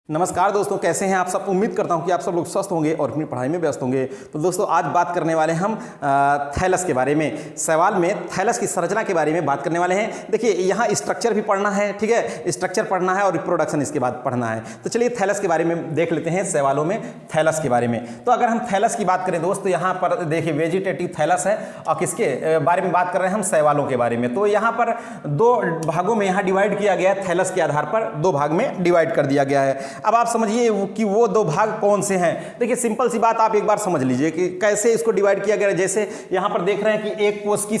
नमस्कार दोस्तों, कैसे हैं आप सब। उम्मीद करता हूं कि आप सब लोग स्वस्थ होंगे और अपनी पढ़ाई में व्यस्त होंगे। तो दोस्तों आज बात करने वाले हम थैलस के बारे में। सवाल में थैलस की संरचना के बारे में बात करने वाले हैं। देखिए यहाँ स्ट्रक्चर भी पढ़ना है, ठीक है, स्ट्रक्चर पढ़ना है और रिप्रोडक्शन इसके बाद पढ़ना है। तो चलिए थैलस के बारे में देख लेते हैं सवालों में थैलस के बारे में। तो अगर हम थैलस की बात करें दोस्त, तो यहाँ पर देखिए वेजिटेटिव थैलस है और किसके बारे में बात कर रहे हैं हम, शैवालों के बारे में। तो यहाँ पर दो भागों में यहाँ डिवाइड किया गया है, थैलस के आधार पर दो भाग में डिवाइड कर दिया गया है। अब आप समझिए कि वो दो भाग कौन से हैं। देखिए सिंपल सी बात आप एक बार समझ लीजिए कि कैसे इसको डिवाइड किया गया है। जैसे यहां पर देख रहे हैं कि एक कोश की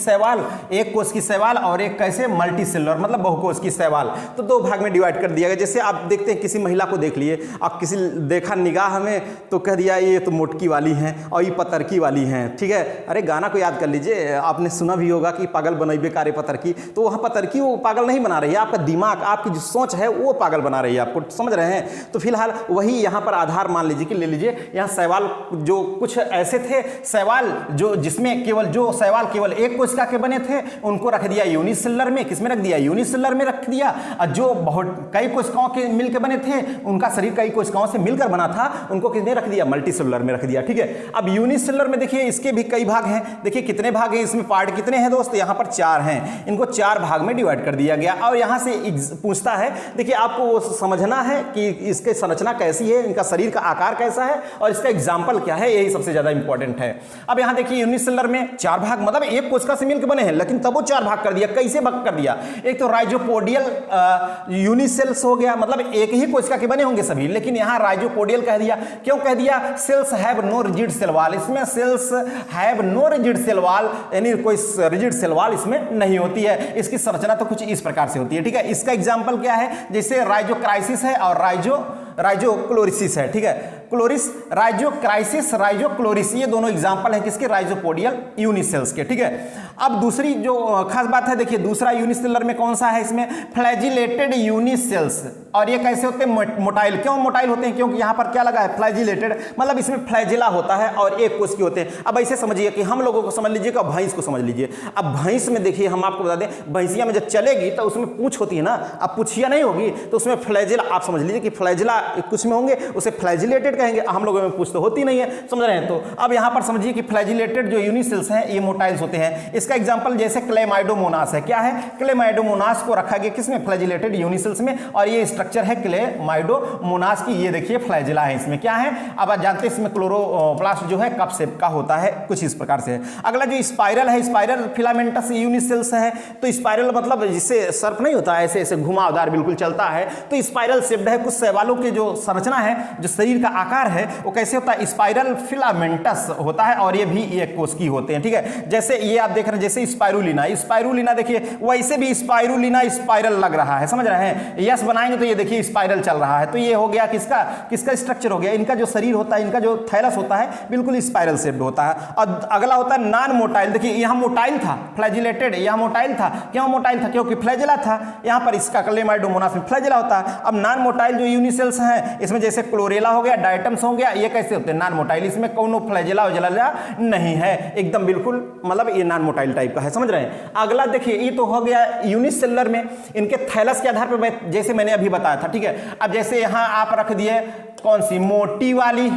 शैवाल और एक कैसे मल्टी सेलुलर मतलब बहुकोश की शैवाल। तो दो भाग में डिवाइड कर दिया गया। जैसे आप देखते हैं किसी महिला को देख लिए, आप किसी देखा निगाह में तो कह दिया ये तो मोटकी वाली है और ये पतरकी वाली है, ठीक है। अरे गाना को याद कर लीजिए, आपने सुना भी होगा कि पागल बनाई बेकारे पतरकी। तो वहां पतरकी वो पागल नहीं बना रही है, आपका दिमाग, आपकी जो सोच है वो पागल बना रही है आपको, समझ रहे हैं। तो फिलहाल वही यहाँ पर आधार मान लीजिए कि ले लीजिए। यहाँ शैवाल जो कुछ ऐसे थे, शैवाल जो जिसमें जो शैवाल केवल एक कोशिका के बने थे उनको रख दिया यूनिसेलुलर में। किसमें रख दिया? यूनिसेलुलर में रख दिया। और जो बहुत कई कोशिकाओं के मिलकर बने थे, उनका शरीर कई कोशिकाओं से मिलकर बना था, उनको किसने रख दिया? मल्टीसेलुलर में रख दिया, ठीक है। अब यूनिसेलुलर में देखिए इसके भी कई भाग हैं। देखिए कितने भाग हैं इसमें, पार्ट कितने हैं दोस्त? यहाँ पर 4 हैं। इनको 4 भाग में डिवाइड कर दिया गया। और यहाँ से पूछता है, देखिए आपको समझना है कि इसके संरचना कैसी है, इनका शरीर का आकार कैसा है और इसका एग्जाम्पल क्या है, यही सबसे ज्यादा इंपॉर्टेंट है। अब यहां देखिए यूनिसेलुलर में 4 भाग, मतलब एक कोशिका से मिलकर बने हैं, लेकिन तब वो 4 भाग कर दिया। कैसे भाग कर दिया? एक तो राइजोपोडियल यूनिसेल्स हो गया, मतलब एक ही कोशिका के बने होंगे सभी, लेकिन यहां राइजोपोडियल कह दिया। क्यों कह दिया? Cells have no rigid cell wall. इसमें cells have no rigid cell wall, यानी कोई रिजिड सेल वॉल इसमें नहीं होती है। इसकी संरचना तो कुछ इस प्रकार से होती है, ठीक है। इसका एग्जाम्पल क्या है? जैसे राइजोक्राइसिस है और राइजोक्लोरिसिस है, ठीक है। क्लोरिस, राइजोक्राइसिस, राइजोक्लोरिस, ये दोनों एग्जांपल हैं किसके? राइजोपोडियल यूनिसेल्स के, ठीक है। अब दूसरी जो खास बात है, देखिए दूसरा यूनिसेलुलर में कौन सा है? इसमें फ्लैजिलेटेड यूनिसेल्स। और ये कैसे होते हैं? मोटाइल। क्यों मोटाइल होते हैं? क्योंकि यहां पर क्या लगा है? फ्लैजिलेटेड, मतलब इसमें फ्लैजिला होता है और एक कोशिकीय होते हैं। अब ऐसे समझिए कि हम लोगों को समझ लीजिएगा, भैंस को समझ लीजिए। अब भैंस में देखिए हम आपको बता दें, भैंसिया में जब चलेगी तो उसमें पूंछ होती है ना, अब पूछिया नहीं होगी तो उसमें फ्लैजिला, आप समझ लीजिए कि फ्लैजिला कुछ में होंगे, उसे फ्लैजिलेटेड कहेंगे। हम लोगों में पूछ तो होती नहीं है, समझ रहे हैं। तो अब यहां पर समझिए कि फ्लैजिलेटेड जो यूनिसेल्स हैं ये मोटाइल्स होते हैं। इसका एग्जांपल जैसे क्लेमाइडोमोनास है। क्या है? क्लेमाइडोमोनास को रखा गया किसमें? फ्लैजिलेटेड यूनिसेल्स में। और ये स्ट्रक्चर है क्लेमाइडोमोनास की, ये देखिए फ्लैजिला है इसमें। क्या है? अब आप जानते हैं इसमें क्लोरोप्लास्ट जो है कप शेप का होता है, कुछ इस प्रकार से है। अगला जो स्पाइरल है, स्पाइरल फिलामेंटस यूनिसेल्स है। तो स्पाइरल मतलब जिससे सर्प नहीं होता, ऐसे ऐसे घुमावदार बिल्कुल चलता है, तो स्पाइरल शेप्ड है। कुछ शैवालों के जो संरचना है, जो शरीर का आकार है, वो कैसे होता है? स्पाइरल फिलामेंटस होता है और ये भी एक कोशिकीय होते हैं, ठीक है। जैसे ये आप देख रहे हैं, जैसे स्पाइरुलिना देखिए, वैसे भी स्पाइरुलिना स्पाइरल लग रहा है, समझ रहे हैं। यस बनाएंगे तो ये देखिए स्पाइरल चल रहा है। तो ये हो गया किसका स्ट्रक्चर हो गया? इनका जो शरीर होता है, इनका जो थैलस होता है, बिल्कुल स्पाइरल शेप्ड होता है। और अगला होता है नॉन मोटाइल। देखिए यहां मोटाइल था, फ्लैजिलेटेड, यहां मोटाइल था। क्यों मोटाइल था? क्योंकि फ्लैजिला था। यहां पर इसका क्लेमाइडोमोनास में फ्लैजिला होता है। अब नॉन मोटाइल जो यूनिसेल्स हैं, इसमें जैसे क्लोरेला हो गया, डायटम्स हो गया, ये कैसे होते हैं? Non motile. इसमें कोनो फ्लैजिला नहीं है, एकदम बिल्कुल, मतलब ये नॉन मोटाइल टाइप का है, समझ रहे हैं। अगला देखिए, ये तो हो गया यूनिसेलुलर में, इनके थैलस के आधार पर, जैसे मैंने अभी बताया था, ठीक है। अब जैसे यहां आप रख दिए कौन सी? मोटी वाली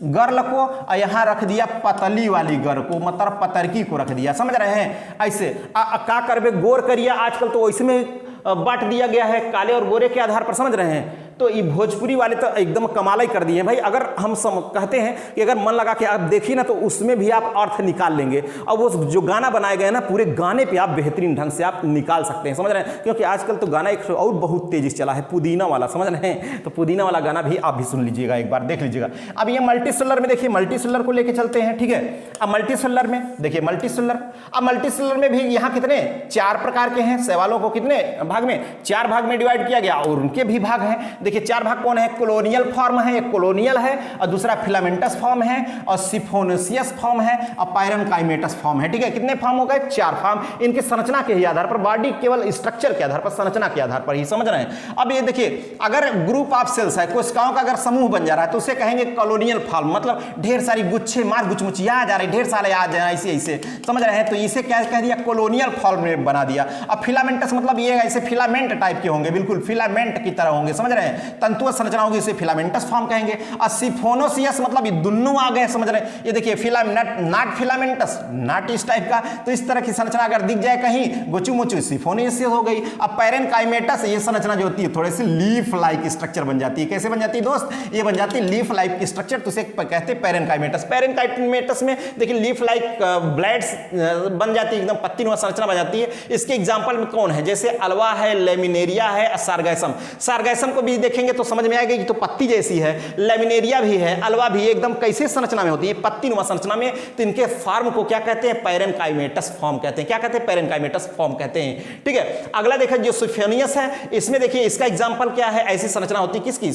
गर्ल को, और यहां रख दिया पतली वाली गर्ल को, मतलब पतरकी को रख दिया, समझ रहे हैं। ऐसे का करबे गोर करिया, आजकल तो वैसे में बांट दिया गया है, काले और गोरे के आधार पर, समझ रहे हैं। तो ये भोजपुरी वाले तो एकदम कमाल ही कर दिए भाई। अगर हम कहते हैं कि अगर मन लगा के आप देखिए ना, तो उसमें भी आप अर्थ निकाल लेंगे। और वो जो गाना बनाए गए ना, पूरे गाने पे आप बेहतरीन ढंग से आप निकाल सकते हैं, समझ रहे हैं। क्योंकि आजकल तो गाना एक और बहुत तेजी से चला है, पुदीना वाला, समझ रहे हैं। तो पुदीना वाला गाना भी आप भी सुन लीजिएगा, एक बार देख लीजिएगा। अब ये मल्टीसेलुलर में देखिए, मल्टीसेलुलर को लेके चलते हैं, ठीक है। अब मल्टीसेलुलर में देखिए, मल्टीसेलुलर में भी यहाँ कितने? 4 प्रकार के हैं। शैवालों को कितने भाग में? 4 भाग में डिवाइड किया गया और उनके भी भाग हैं। देखिए 4 भाग कौन है? कॉलोनियल फॉर्म है, एक कॉलोनियल है, और दूसरा फिलामेंटस फॉर्म है, और सिफोनेसियस फॉर्म है, और पायरनकाइमेटस फॉर्म है, ठीक है। कितने फॉर्म हो गए? 4 फॉर्म। इनकी संरचना के ही आधार पर, बॉडी केवल स्ट्रक्चर के आधार पर, संरचना के आधार पर ही, समझ रहे हैं। अब ये देखिए, अगर ग्रुप ऑफ सेल्स है, कोशिकाओं का अगर समूह बन जा रहा है, तो उसे कहेंगे कॉलोनियल फॉर्म, मतलब ढेर सारी गुच्छे मार गुचमुचिया जा रही, ढेर सारे आ जाए ऐसे, समझ रहे हैं। तो इसे क्या कह दिया? कॉलोनियल फॉर्म में बना दिया। अब फिलामेंटस मतलब ये ऐसे फिलामेंट टाइप के होंगे, बिल्कुल फिलामेंट की तरह होंगे, समझ रहे हैं। तंतुवत संरचना होगी इसे फिलामेंटस फॉर्म कहेंगे। और सिफोनोसियस मतलब ये दोनों आ गए, समझ रहे हैं, ये देखिए नॉट फिलामेंटस, नॉट इस टाइप का, तो इस तरह की संरचना अगर दिख जाए कहीं गोचू मोचू, सिफोनियसियस हो गई। अब पैरेनकाइमेटस, ये संरचना जो होती है थोड़े से लीफ लाइक स्ट्रक्चर बन जाती है। कैसे बन जाती है दोस्त? ये बन जाती है लीफ लाइक स्ट्रक्चर, तो इसे कहते हैं पैरेनकाइमेटस। पैरेनकाइमेटस में देखिए लीफ लाइक ब्लेड्स बन जाती है, एकदम पत्ती नुमा संरचना बन जाती है। इसके एग्जांपल में कौन है? जैसे अल्वा है, लेमिनेरिया है, सारगैसम। सारगैसम को भी देखेंगे तो समझ में आएगा कि तो पत्ती जैसी है, लेमिनेरिया भी है, अल्वा भी एकदम कैसे संरचना में होती है, पत्ती नुमा संरचना में। तो इनके फॉर्म को क्या कहते हैं? पैरेनकाइमेटस फॉर्म कहते हैं। क्या कहते हैं? पैरेनकाइमेटस फॉर्म कहते हैं। ठीक है, अगला देखिए जो सिफोनियस है, इसमें देखिए इसका एग्जांपल क्या है? ऐसी संरचना होती है किसकी?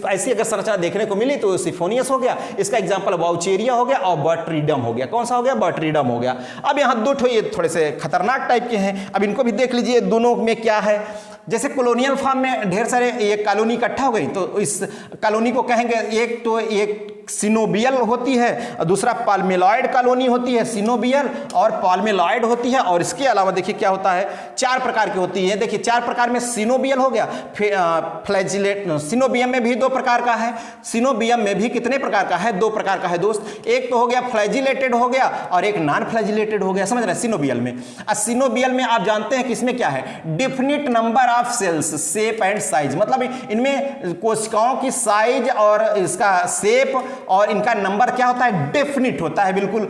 ऐसी अगर संरचना देखने को मिली तो सिफोनियस हो गया। इसका एग्जांपल वाउचेरिया हो गया और बर्ट्रीडम हो गया। कौन सा हो गया? बर्ट्रीडम हो गया। अब यहाँ दो ये थोड़े से खतरनाक टाइप के हैं, अब इनको भी देख लीजिए दोनों में क्या है। जैसे कॉलोनियल फॉर्म में ढेर सारे ये कॉलोनी इकट्ठा हो गई, तो इस कॉलोनी को कहेंगे एक तो एक सिनोबियल होती है और दूसरा पाल्मेलॉइड कॉलोनी होती है। सिनोबियल और पाल्मेलॉइड होती है। और इसके अलावा देखिए क्या होता है, चार प्रकार की होती है। देखिए चार प्रकार में सिनोबियल हो गया, फ्लैजिलेट। सिनोबियम में भी दो प्रकार का है। सिनोबियम में भी कितने प्रकार का है? दो प्रकार का है दोस्त। एक तो हो गया फ्लैजिलेटेड हो गया और एक नॉन फ्लैजिलेटेड हो गया, समझ रहे हैं, सिनोबियल में। सिनोबियल में आप जानते हैं कि इसमें क्या है? Definite number of cells, shape and size, मतलब इनमें कोशिकाओं की साइज और इसका शेप और इनका नंबर क्या होता है? डेफिनिट होता है बिल्कुल।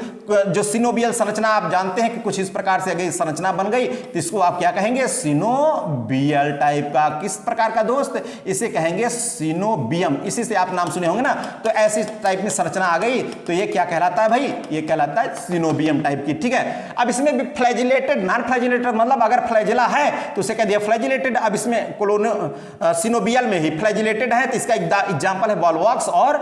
जो सिनोबियल संरचना आप जानते हैं कि कुछ इस प्रकार से अगर संरचना बन गई तो इसको आप क्या कहेंगे? सिनोबियल टाइप का। किस प्रकार का दोस्त? इसे कहेंगे सिनोबियम। इसी से आप नाम सुने होंगे ना। तो ऐसी टाइप में संरचना आ गई तो ये क्या कहलाता है भाई? ये कहलाता है सिनोबियम टाइप की। ठीक है, अब इसमें भी फ्लैजिलेटेड, नॉन फ्लैजिलेटेड, मतलब अगर फ्लैजिला है तो उसे कह दिया फ्लैजिलेटेड। अब इसमें सिनोबियल में ही फ्लैजिलेटेड है तो इसका एग्जांपल है वॉलवॉक्स और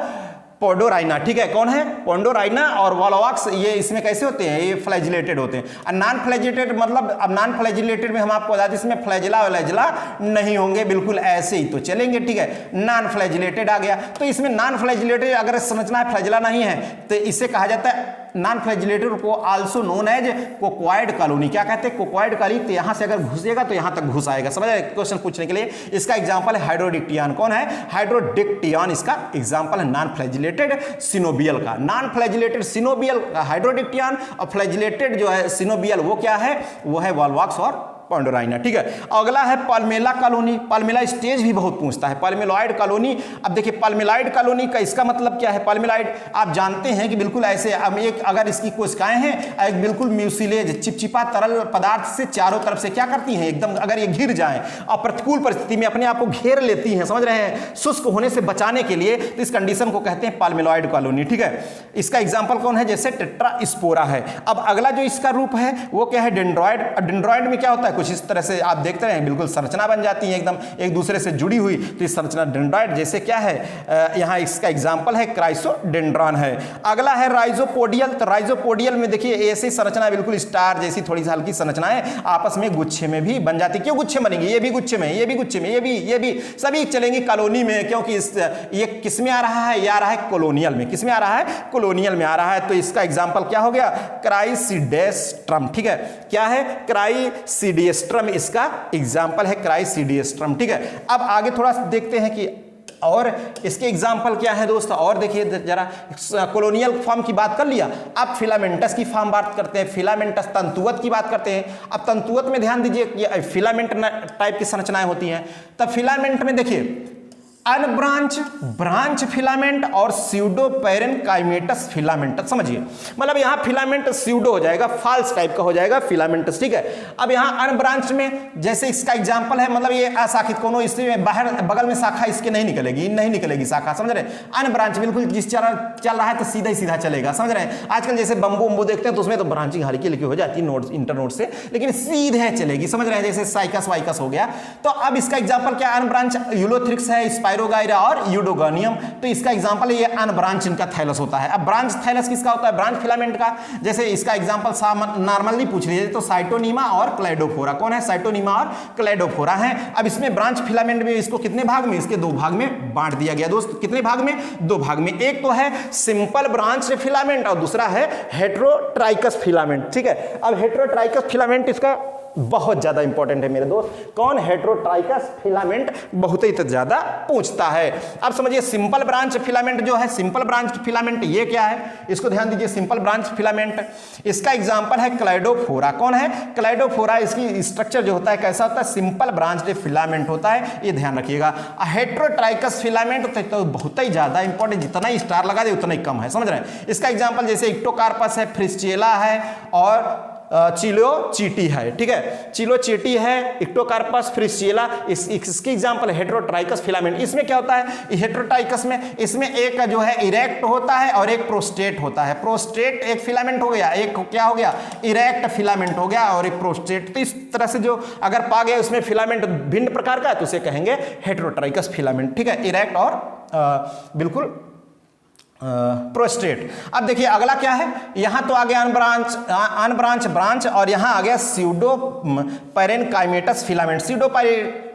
पोडोराइना। ठीक है, कौन है? पोडोराइना और वॉलवॉक्स, ये इसमें कैसे होते हैं? ये फ्लैजिलेटेड होते हैं। और नॉन फ्लैजिलेटेड मतलब, अब नॉन फ्लैजिलेटेड में हम आपको बता दें इसमें फ्लैजिला वैजिला नहीं होंगे, बिल्कुल ऐसे ही तो चलेंगे। ठीक है, नॉन फ्लैजिलेटेड आ गया। तो इसमें नॉन फ्लैजिलेटेड अगर संरचना फ्लैजिला नहीं है तो इसे कहा जाता है नॉन फ्लैजिलेटेड को आल्सो नोन एज कोक्वाइड कॉलोनी। क्या कहते हैं? कोक्वाइड कॉलोनी। तो यहां से अगर घुसेगा तो यहां तक घुस आएगा, समझ रहे? क्वेश्चन पूछने के लिए इसका एग्जांपल है हाइड्रोडिक्टियन। कौन है? हाइड्रोडिक्टियन इसका एग्जांपल है नॉन फ्लैजिलेटेड सिनोबियल का। नॉन फ्लैजिलेटेड सिनोबियल हाइड्रोडिक्टियन और फ्लैजिलेटेड जो है सिनोबियल वो क्या है? वो है वॉलवॉक्स और पोडोराइना। ठीक है, अगला है पाल्मेला कॉलोनी। पाल्मेला स्टेज भी बहुत पूछता है। पाल्मेलॉइड कॉलोनी, अब देखिए पाल्मेलॉइड कॉलोनी का इसका मतलब क्या है? पाल्मेलॉइड आप जानते हैं कि बिल्कुल ऐसे, अब एक अगर इसकी कोशिकाएं हैं एक बिल्कुल म्यूसिलेज चिपचिपा तरल पदार्थ से चारों तरफ से क्या करती हैं? एकदम अगर ये घिर जाएं और प्रतिकूल परिस्थिति में अपने आप को घेर लेती हैं, समझ रहे हैं, शुष्क होने से बचाने के लिए, तो इस कंडीशन को कहते हैं पाल्मेलॉइड कॉलोनी। ठीक है, इसका एग्जाम्पल कौन है? जैसे टेट्रास्पोरा है। अब अगला जो इसका रूप है वो क्या है? डेंड्रॉइड। डेंड्रॉइड में क्या होता है? कुछ इस तरह से आप देखते हैं बिल्कुल संरचना बन जाती है एकदम एक दूसरे से जुड़ी हुई, तो इस संरचना डेंड्रॉइड। जैसे क्या है यहाँ इसका एग्जांपल है क्राइसोडेंड्रॉन है। अगला है राइजोपोडियल। तो राइजोपोडियल में देखिए ऐसी संरचना बिल्कुल स्टार जैसी थोड़ी सी हल्की संरचनाएं आपस में गुच्छे में भी बन जाती। क्यों गुच्छे बनेंगी? ये भी गुच्छे में, ये भी गुच्छे में, ये भी सभी चलेंगी कॉलोनी में, क्योंकि ये किस में आ रहा है? ये आ रहा है कॉलोनियल में। किस में आ रहा है? कॉलोनियल में आ रहा है। तो इसका एग्जांपल क्या हो गया? क्राइसिडेस्ट्रम। ठीक है, क्या है? क्राइसिडेस्ट्रम इसका एग्जाम्पल है, क्राइसिडियस्ट्रम। ठीक है, अब आगे थोड़ा देखते हैं कि और इसके एग्जाम्पल क्या है दोस्त। और देखिए जरा, कॉलोनियल फॉर्म की बात कर लिया, अब फिलामेंटस की फॉर्म बात करते हैं। फिलामेंटस तंतुवत की बात करते हैं। अब तंतुवत में ध्यान दीजिए कि फिलामेंट टाइप की संरचनाएं होती हैं। तब फिलामेंट में देखिए अनब्रांच, ब्रांच फिलामेंट और स्यूडो पैरेनकाइमेटस फिलामेंट। समझिए, मतलब यहां फिलामेंट स्यूडो हो जाएगा, फॉल्स टाइप का हो जाएगा फिलामेंटस। ठीक है, अब यहां अनब्रांच में जैसे इसका एग्जांपल है, मतलब ये अशाखित, कोनो इसमें बाहर बगल में शाखा इसके नहीं निकलेगी, नहीं निकलेगी शाखा, समझ रहे? अनब्रांच बिल्कुल जिस तरह चल रहा है तो सीधा ही सीधा चलेगा, समझ रहे हैं? आजकल जैसे बम्बू उम्बू देखते हैं तो उसमें तो ब्रांचिंग हल्की हल्की हो जाती है नोड इंटर नोड से, लेकिन सीधे चलेगी, समझ रहे हैं? जैसे साइकस वाइकस हो गया। तो अब इसका एग्जाम्पल क्या? अनब्रांच यूलोथ्रिक्स है, स्पाइरोगाइरा और यूडोगोनियम। तो इसका एग्जांपल ये अनब्रांच इनका थैलस होता है। अब ब्रांच थैलस किसका होता है? ब्रांच फिलामेंट का। जैसे इसका एग्जांपल नॉर्मली पूछ लीजिए तो साइटोनीमा और क्लेडोफोरा। कौन है? साइटोनीमा और क्लेडोफोरा है। अब इसमें ब्रांच फिलामेंट में इसको कितने भाग में? इसके दो भाग में बांट दिया गया दोस्त। कितने भाग में? दो भाग में। एक तो है सिंपल ब्रांच फिलामेंट और दूसरा है हेटेरोट्राइकस फिलामेंट। ठीक है, अब हेटेरोट्राइकस फिलामेंट इसका बहुत ज्यादा इंपॉर्टेंट है मेरे दोस्त। कौन? हेटेरोट्राइकस फिलामेंट बहुत ही ज्यादा पूछता है। अब समझिए सिंपल ब्रांच फिलामेंट जो है, सिंपल ब्रांच फिलामेंट ये क्या है, इसको ध्यान दीजिए। सिंपल ब्रांच फिलामेंट, इसका एग्जांपल है क्लाइडोफोरा। कौन है? क्लाइडोफोरा। इसकी स्ट्रक्चर जो होता है कैसा होता है? सिंपल ब्रांच फिलामेंट होता है, ये ध्यान रखिएगा। हेटेरोट्राइकस फिलामेंट तो बहुत ही ज्यादा इंपॉर्टेंट, जितना ही स्टार लगा दे उतना ही कम है, समझ रहे हैं। इसका एग्जांपल जैसे इक्टोकार्पस है, फ्रिस्चेला है और चिलोचीटी है, ठीक है। चिलोचीटी है, इक्टोकार्पस, फ्रिस्चेला, इसकी एग्जांपल हेटेरोट्राइकस फिलामेंट। इसमें क्या होता है? हेटेरोट्राइकस में इसमें एक जो है इरेक्ट होता है और एक प्रोस्टेट होता है। प्रोस्टेट एक फिलामेंट हो गया, एक क्या हो गया? इरेक्ट फिलामेंट हो गया और एक प्रोस्टेट। तो इस तरह से जो अगर पा गया उसमें फिलामेंट भिन्न प्रकार का है तो उसे कहेंगे हेटेरोट्राइकस फिलामेंट, ठीक है। इरेक्ट और बिल्कुल प्रोस्टेट। अब देखिए अगला क्या है, यहां तो आ गया अनब्रांच ब्रांच और यहां आ गया pseudo parenchymatous filament. Pseudo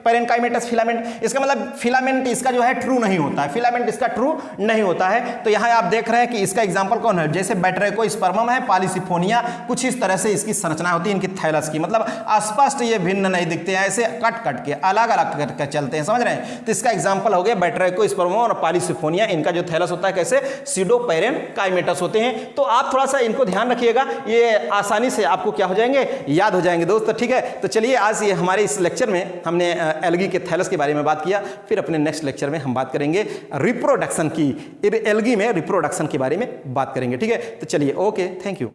parenchymatous filament, इसका मतलब फिलामेंट इसका जो है ट्रू नहीं होता है, फिलामेंट इसका ट्रू नहीं होता है। तो यहां आप देख रहे हैं कि इसका एग्जांपल कौन है? जैसे बैट्रेकोस्पर्मम है, पॉलीसिफोनिया, कुछ इस तरह से इसकी संरचना होती है इनकी थैलस की। मतलब स्पष्ट ये भिन्न नहीं दिखते हैं, ऐसे कट कट के अलग अलग करके चलते हैं, समझ रहे हैं। तो इसका एग्जांपल हो गया बैट्रेकोस्पर्मम और पॉलीसिफोनिया। इनका जो थैलस होता है कैसे? स्यूडो पैरेनकाइमेटस होते हैं। तो आप थोड़ा सा इनको ध्यान रखिएगा, ये आसानी से आपको क्या हो जाएंगे? याद हो जाएंगे दोस्त, ठीक है। तो चलिए आज ये हमारे इस लेक्चर में हमने एल्गी के थैलस के बारे में बात किया। फिर अपने नेक्स्ट लेक्चर में हम बात करेंगे रिप्रोडक्शन की, एल्गी में रिप्रोडक्शन के बारे में बात करेंगे, ठीक है। तो चलिए, ओके, थैंक यू।